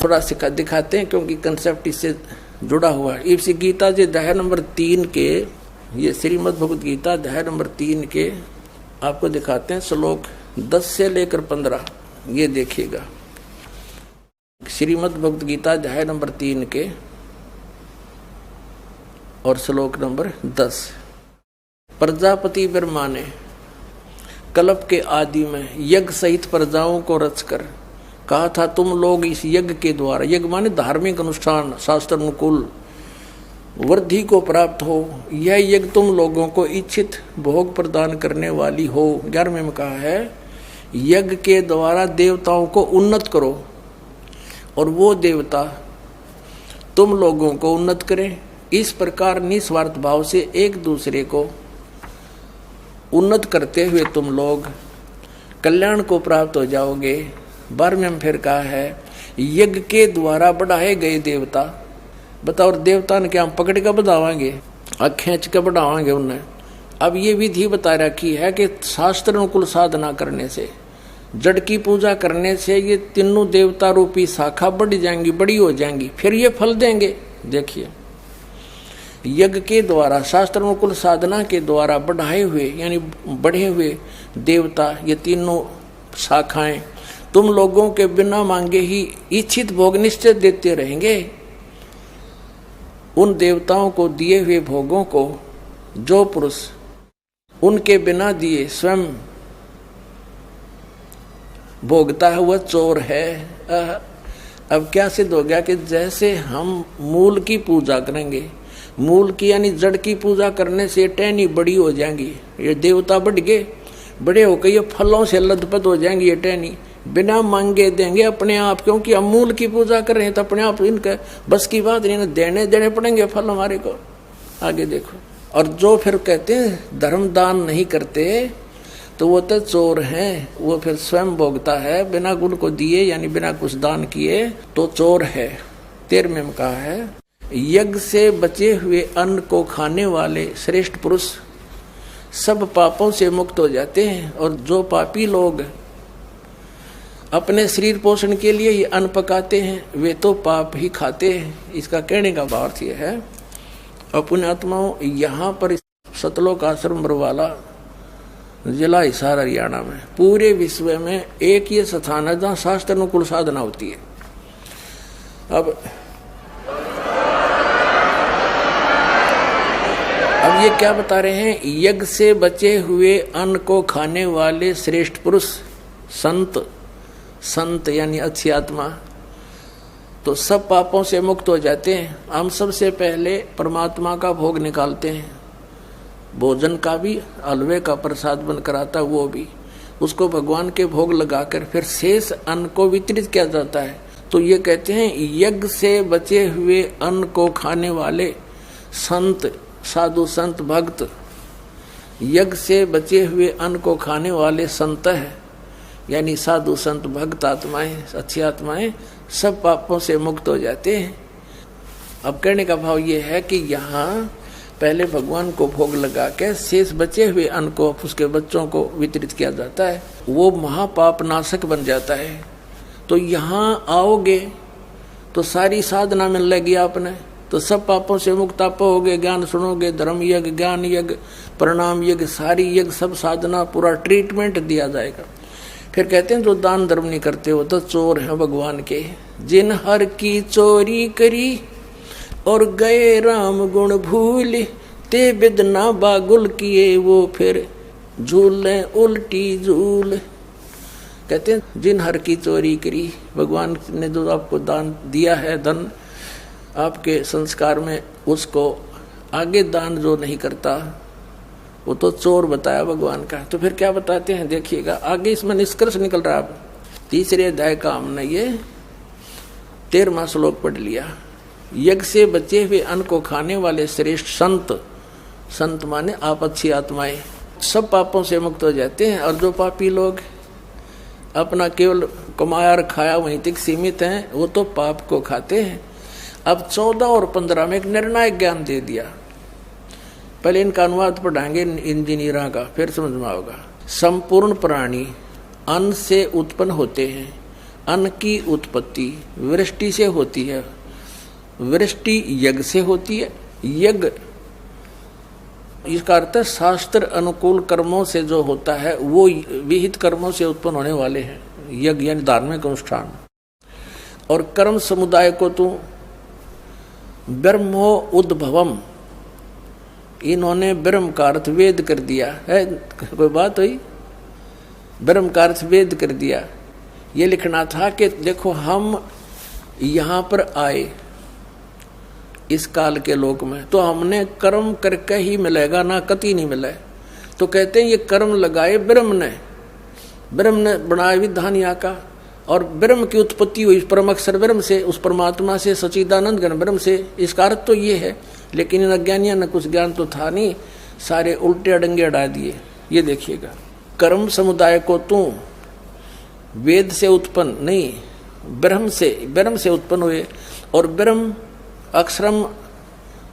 थोड़ा सिखा दिखाते हैं क्योंकि कंसेप्ट इससे जुड़ा हुआ है। इसी गीता जी अध्याय नंबर 3 के, ये श्रीमद् भगवद गीता अध्याय नंबर 3 के आपको दिखाते हैं श्लोक 10 से लेकर 15। ये देखिएगा श्रीमद् भगवद गीता अध्याय नंबर 3 के और श्लोक नंबर 10। प्रजापति ब्रह्मा ने कल्प के आदि में यज्ञ सहित प्रजाओं को रचकर कहा था, तुम लोग इस यज्ञ के द्वारा, यज्ञ माने धार्मिक अनुष्ठान, शास्त्र अनुकूल वृद्धि को प्राप्त हो। यह यज्ञ तुम लोगों को इच्छित भोग प्रदान करने वाली हो। 11वें में कहा है, यज्ञ के द्वारा देवताओं को उन्नत करो और वो देवता तुम लोगों को उन्नत करें। इस प्रकार निस्वार्थ भाव से एक दूसरे को उन्नत करते हुए तुम लोग कल्याण को प्राप्त हो जाओगे। 12वें में फिर कहा है, यज्ञ के द्वारा बढ़ाए गए देवता, बताओ देवता ने क्या हम पकड़ कर बढ़ावाएंगे, खींच कर बढ़ावाएंगे उन्हें। अब ये विधि बता रखी है कि शास्त्र अनुकूल साधना करने से, जड़ की पूजा करने से ये तीनों देवता रूपी शाखा बढ़ जाएंगी, बड़ी हो जाएंगी, फिर ये फल देंगे। देखिए यज्ञ के द्वारा, शास्त्र अनुकूल साधना के द्वारा बढ़ाए हुए यानी बढ़े हुए देवता, ये तीनों शाखाएं तुम लोगों के बिना मांगे ही इच्छित भोग निश्चय देते रहेंगे। उन देवताओं को दिए हुए भोगों को जो पुरुष उनके बिना दिए स्वयं भोगता है वह चोर है। अब क्या सिद्ध हो गया कि जैसे हम मूल की पूजा करेंगे, मूल की यानी जड़ की पूजा करने से टहनी बड़ी हो जाएंगी, ये देवता बढ़ गए, बड़े होकर ये फलों से लदपद हो जाएंगी, ये टहनी बिना मांगे देंगे अपने आप, क्योंकि हम मूल की पूजा कर रहे हैं तो अपने आप इनका बस की बात नहीं, देने पड़ेंगे फल हमारे को। आगे देखो, और जो फिर कहते हैं धर्म दान नहीं करते तो वो तो चोर हैं, वो फिर स्वयं भोगता है बिना गुण को दिए यानी बिना कुछ दान किए तो चोर है। 13वें में कहा है, यज्ञ से बचे हुए अन्न को खाने वाले श्रेष्ठ पुरुष सब पापों से मुक्त हो जाते हैं, और जो पापी लोग अपने शरीर पोषण के लिए ये अन्न पकाते हैं वे तो पाप ही खाते हैं। इसका कहने का भाव यह है, अपने आत्माओं यहाँ पर सतलोक आश्रम बरवाला जिला हिसार हरियाणा में पूरे विश्व में एक ये स्थान है जहाँ शास्त्र अनुकूल साधना होती है। अब ये क्या बता रहे हैं, यज्ञ से बचे हुए अन्न को खाने वाले श्रेष्ठ पुरुष संत यानी अच्छी आत्मा तो सब पापों से मुक्त हो जाते हैं। हम सबसे पहले परमात्मा का भोग निकालते हैं, भोजन का भी, हलवे का प्रसाद बनकर आता है वो भी, उसको भगवान के भोग लगाकर फिर शेष अन्न को वितरित किया जाता है। तो ये कहते हैं यज्ञ से बचे हुए अन्न को खाने वाले संत, साधु संत भक्त, यज्ञ से बचे हुए अन्न को खाने वाले संत है यानी साधु संत भक्त आत्माएं, अच्छी आत्माएं सब पापों से मुक्त हो जाते हैं। अब कहने का भाव ये है कि यहाँ पहले भगवान को भोग लगा के शेष बचे हुए अन्न को उसके बच्चों को वितरित किया जाता है, वो महापाप नाशक बन जाता है। तो यहाँ आओगे तो सारी साधना मिल लगी आपने, तो सब पापों से मुक्त आप होगे। ज्ञान सुनोगे, धर्म यज्ञ, ज्ञान यज्ञ, प्रणाम यज्ञ, सारी यज्ञ, सब साधना, पूरा ट्रीटमेंट दिया जाएगा। फिर कहते हैं जो दान धर्म नहीं करते हो तो चोर हैं भगवान के। जिन हर की चोरी करी और गए राम गुण भूल, ते बिदना बागुल किए वो फिर झूले उल्टी झूल। कहते हैं जिन हर की चोरी करी, भगवान ने जो आपको दान दिया है, धन आपके संस्कार में, उसको आगे दान जो नहीं करता वो तो चोर बताया भगवान का। तो फिर क्या बताते हैं देखिएगा, आगे इसमें निष्कर्ष निकल रहा है। 3रे अध्याय का हमने ये 13वां श्लोक पढ़ लिया। यज्ञ से बचे हुए अन्न को खाने वाले श्रेष्ठ संत माने आप अच्छी आत्माएं सब पापों से मुक्त हो जाते हैं, और जो पापी लोग अपना केवल कमाया और खाया वहीं तक सीमित हैं वो तो पाप को खाते हैं। अब 14 और 15 में एक निर्णायक ज्ञान दे दिया। पहले इनका अनुवाद पढ़ाएंगे इंजीनियरों का, फिर समझ में आएगा। संपूर्ण प्राणी अन्न से उत्पन्न होते हैं, अन्न की उत्पत्ति वृष्टि से होती है, वृष्टि यज्ञ से होती है, यज्ञ इसका अर्थ शास्त्र अनुकूल कर्मों से जो होता है वो विहित कर्मों से उत्पन्न होने वाले हैं, यज्ञ यानी धार्मिक अनुष्ठान। और कर्म समुदाय को तो ब्रह्मो उद्भवम, इन्होंने ब्रह्म का अर्थ वेद कर दिया है। कोई बात हुई? ब्रह्म का अर्थ वेद कर दिया। ये लिखना था कि देखो हम यहाँ पर आए इस काल के लोक में, तो हमने कर्म करके ही मिलेगा, ना कति नहीं मिले। तो कहते हैं ये कर्म लगाए ब्रह्म ने बनाया विधान यहाँ का, और ब्रह्म की उत्पत्ति हुई परम अक्षर ब्रह्म से, उस परमात्मा से, सच्चिदानंद घन ब्रह्म से। इसका अर्थ तो ये है, लेकिन इन अज्ञानियों ने कुछ ज्ञान तो था नहीं, सारे उल्टे अडंगे अड़ा दिए। ये देखिएगा, कर्म समुदाय को तू वेद से उत्पन्न नहीं, ब्रह्म से उत्पन्न हुए, और ब्रह्म अक्षरम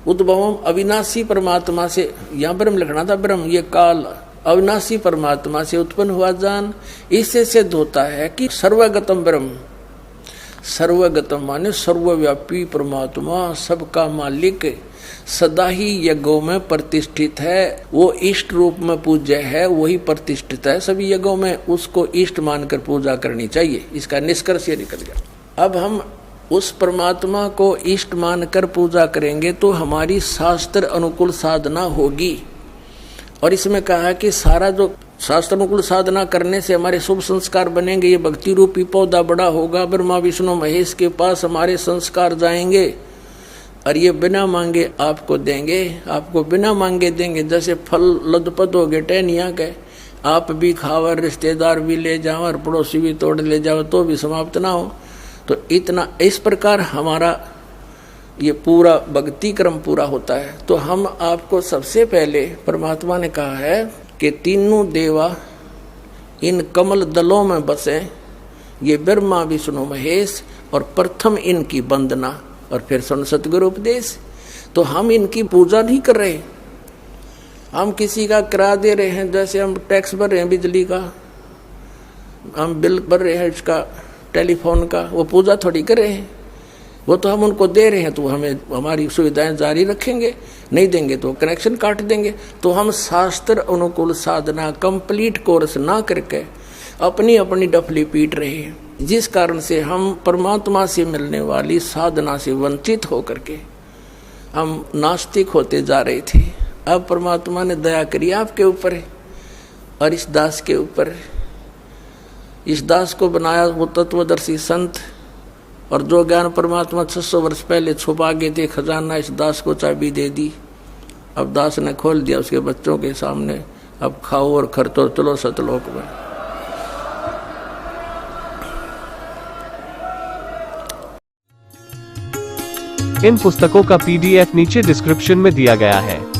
उद्भवम अविनाशी परमात्मा से, यहाँ ब्रह्म लिखना था, ब्रह्म ये काल अविनाशी परमात्मा से उत्पन्न हुआ जान। इससे सिद्ध होता है कि सर्वगतम ब्रह्म, सर्वगतम माने सर्वव्यापी परमात्मा, सबका मालिक, सदा ही यज्ञों में प्रतिष्ठित है। वो इष्ट रूप में पूज्य है, वही प्रतिष्ठित है सभी यज्ञों में, उसको इष्ट मानकर पूजा करनी चाहिए। इसका निष्कर्ष ये निकल गया। अब हम उस परमात्मा को इष्ट मानकर पूजा करेंगे तो हमारी शास्त्र अनुकूल साधना होगी। और इसमें कहा कि सारा जो शास्त्र अनुकूल साधना करने से हमारे शुभ संस्कार बनेंगे, ये भक्ति रूपी पौधा बड़ा होगा, ब्रह्मा विष्णु महेश के पास हमारे संस्कार जाएंगे, और ये बिना मांगे आपको देंगे, आपको बिना मांगे देंगे। जैसे फल लदपत हो गए टहनिया के, आप भी खाओ, रिश्तेदार भी ले जाओ, और पड़ोसी भी तोड़ ले जाओ, तो भी समाप्त ना हो। तो इतना इस प्रकार हमारा ये पूरा भक्ति क्रम पूरा होता है। तो हम आपको सबसे पहले परमात्मा ने कहा है कि तीनों देवा इन कमल दलों में बसे, ये ब्रह्मा विष्णु महेश, और प्रथम इनकी वंदना, और फिर सतगुरु उपदेश। तो हम इनकी पूजा नहीं कर रहे, हम किसी का किराया दे रहे हैं, जैसे हम टैक्स भर रहे हैं बिजली का, हम बिल भर रहे हैं इसका टेलीफोन का, वो पूजा थोड़ी कर रहे हैं, वो तो हम उनको दे रहे हैं, तो हमें हमारी सुविधाएं जारी रखेंगे, नहीं देंगे तो कनेक्शन काट देंगे। तो हम शास्त्र अनुकूल साधना कंप्लीट कोर्स ना करके अपनी अपनी डफली पीट रहे हैं, जिस कारण से हम परमात्मा से मिलने वाली साधना से वंचित होकर के हम नास्तिक होते जा रहे थे। अब परमात्मा ने दया करी आपके ऊपर और इस दास के ऊपर। इस दास को बनाया वो तत्वदर्शी संत, और जो ज्ञान परमात्मा 600 वर्ष पहले छुपा गए थे खजाना, इस दास को चाबी दे दी। अब दास ने खोल दिया उसके बच्चों के सामने, अब खाओ और खर्चो, चलो सतलोक में। इन पुस्तकों का PDF नीचे डिस्क्रिप्शन में दिया गया है।